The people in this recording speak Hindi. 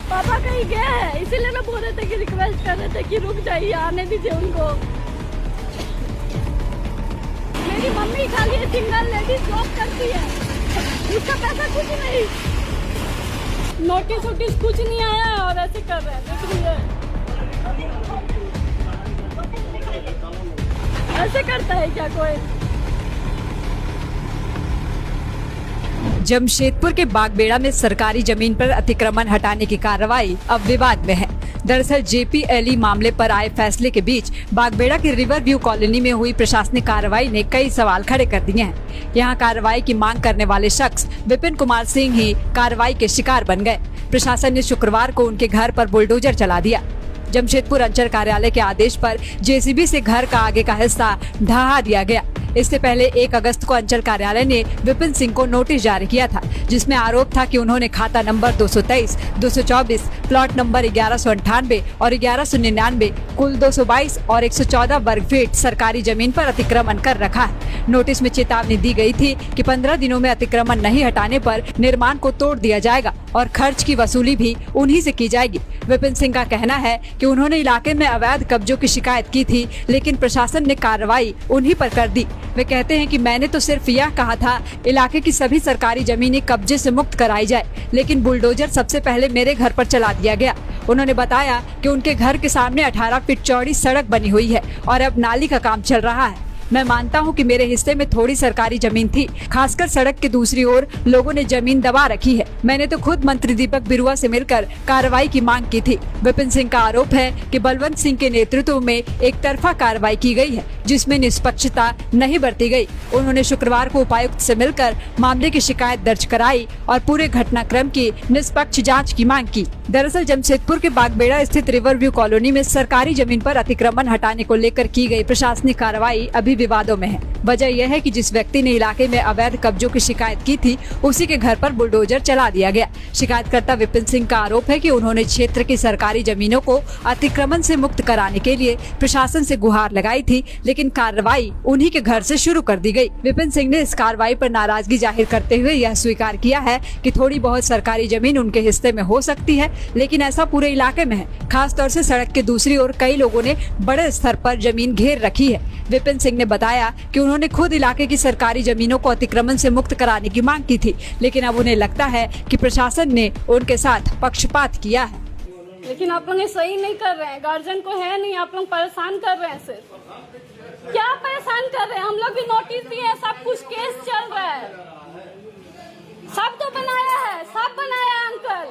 पापा कहीं गए हैं, इसीलिए ना बोल रहे थे कि रिक्वेस्ट कर रहे थे कि रुक जाइए, आने दीजिए उनको। मेरी मम्मी खाली सिंगल लेडी जॉब करती है, उसका पैसा कुछ नहीं, नोटिस वोटिस कुछ नहीं आया है और ऐसे कर रहे हैं। देख ऐसे करता है क्या कोई? जमशेदपुर के बागबेड़ा में सरकारी जमीन पर अतिक्रमण हटाने की कार्रवाई अब विवाद में है। दरअसल JPLE मामले पर आए फैसले के बीच बागबेड़ा की रिवर व्यू कॉलोनी में हुई प्रशासनिक कार्रवाई ने कई सवाल खड़े कर दिए हैं। यहां कार्रवाई की मांग करने वाले शख्स विपिन कुमार सिंह ही कार्रवाई के शिकार बन गए। प्रशासन ने शुक्रवार को उनके घर पर बुलडोजर चला दिया। जमशेदपुर अंचल कार्यालय के आदेश पर JCB से घर का आगे का हिस्सा ढहा दिया गया। इससे पहले 1 अगस्त को अंचल कार्यालय ने विपिन सिंह को नोटिस जारी किया था, जिसमें आरोप था कि उन्होंने खाता नंबर 223, 224, प्लॉट नंबर 1198 और 1199 कुल 222 और 114 वर्ग फीट सरकारी जमीन पर अतिक्रमण कर रखा है। नोटिस में चेतावनी दी गई थी कि 15 दिनों में अतिक्रमण नहीं हटाने पर निर्माण को तोड़ दिया जाएगा और खर्च की वसूली भी उन्हीं से की जाएगी। विपिन सिंह का कहना है कि उन्होंने इलाके में अवैध कब्जों की शिकायत की थी, लेकिन प्रशासन ने कार्रवाई उन्हीं पर कर दी। वे कहते हैं कि मैंने तो सिर्फ यह कहा था इलाके की सभी सरकारी जमीनें कब्जे से मुक्त कराई जाए, लेकिन बुलडोजर सबसे पहले मेरे घर पर चला दिया गया। उन्होंने बताया कि उनके घर के सामने 18 फीट चौड़ी सड़क बनी हुई है और अब नाली का काम चल रहा है। मैं मानता हूं कि मेरे हिस्से में थोड़ी सरकारी जमीन थी, खासकर सड़क की दूसरी ओर लोगों ने जमीन दबा रखी है। मैंने तो खुद मंत्री दीपक बिरुआ से मिलकर कार्रवाई की मांग की थी। विपिन सिंह का आरोप है कि बलवंत सिंह के नेतृत्व में एक तरफा कार्रवाई की गई है, जिसमें निष्पक्षता नहीं बरती गई। उन्होंने शुक्रवार को उपायुक्त से मिलकर मामले की शिकायत दर्ज कराई और पूरे घटनाक्रम की निष्पक्ष जाँच की मांग की। दरअसल जमशेदपुर के बागबेड़ा स्थित रिवर व्यू कॉलोनी में सरकारी जमीन पर अतिक्रमण हटाने को लेकर की गई प्रशासनिक कार्रवाई अभी विवादों में है। वजह यह है कि जिस व्यक्ति ने इलाके में अवैध कब्जों की शिकायत की थी, उसी के घर पर बुलडोजर चला दिया गया। शिकायतकर्ता विपिन सिंह का आरोप है कि उन्होंने क्षेत्र की सरकारी जमीनों को अतिक्रमण से मुक्त कराने के लिए प्रशासन से गुहार लगाई थी, लेकिन कार्रवाई उन्हीं के घर से शुरू कर दी गई। विपिन सिंह ने इस कार्रवाई पर नाराजगी जाहिर करते हुए यह स्वीकार किया है कि थोड़ी बहुत सरकारी जमीन उनके हिस्से में हो सकती है, लेकिन ऐसा पूरे इलाके में है। खास तौर से सड़क के दूसरी ओर कई लोगों ने बड़े स्तर पर जमीन घेर रखी है। विपिन सिंह ने बताया कि उन्होंने खुद इलाके की सरकारी जमीनों को अतिक्रमण से मुक्त कराने की मांग की थी, लेकिन अब उन्हें लगता है कि प्रशासन ने उनके साथ पक्षपात किया है। लेकिन आप लोग सही नहीं कर रहे हैं, गार्जियन को है नहीं, आप लोग परेशान कर रहे हैं। सिर्फ क्या परेशान कर रहे हैं? हम लोग भी नोटिस दिए, सब कुछ केस चल रहा है, सब तो बनाया है, सब बनाया है अंकल।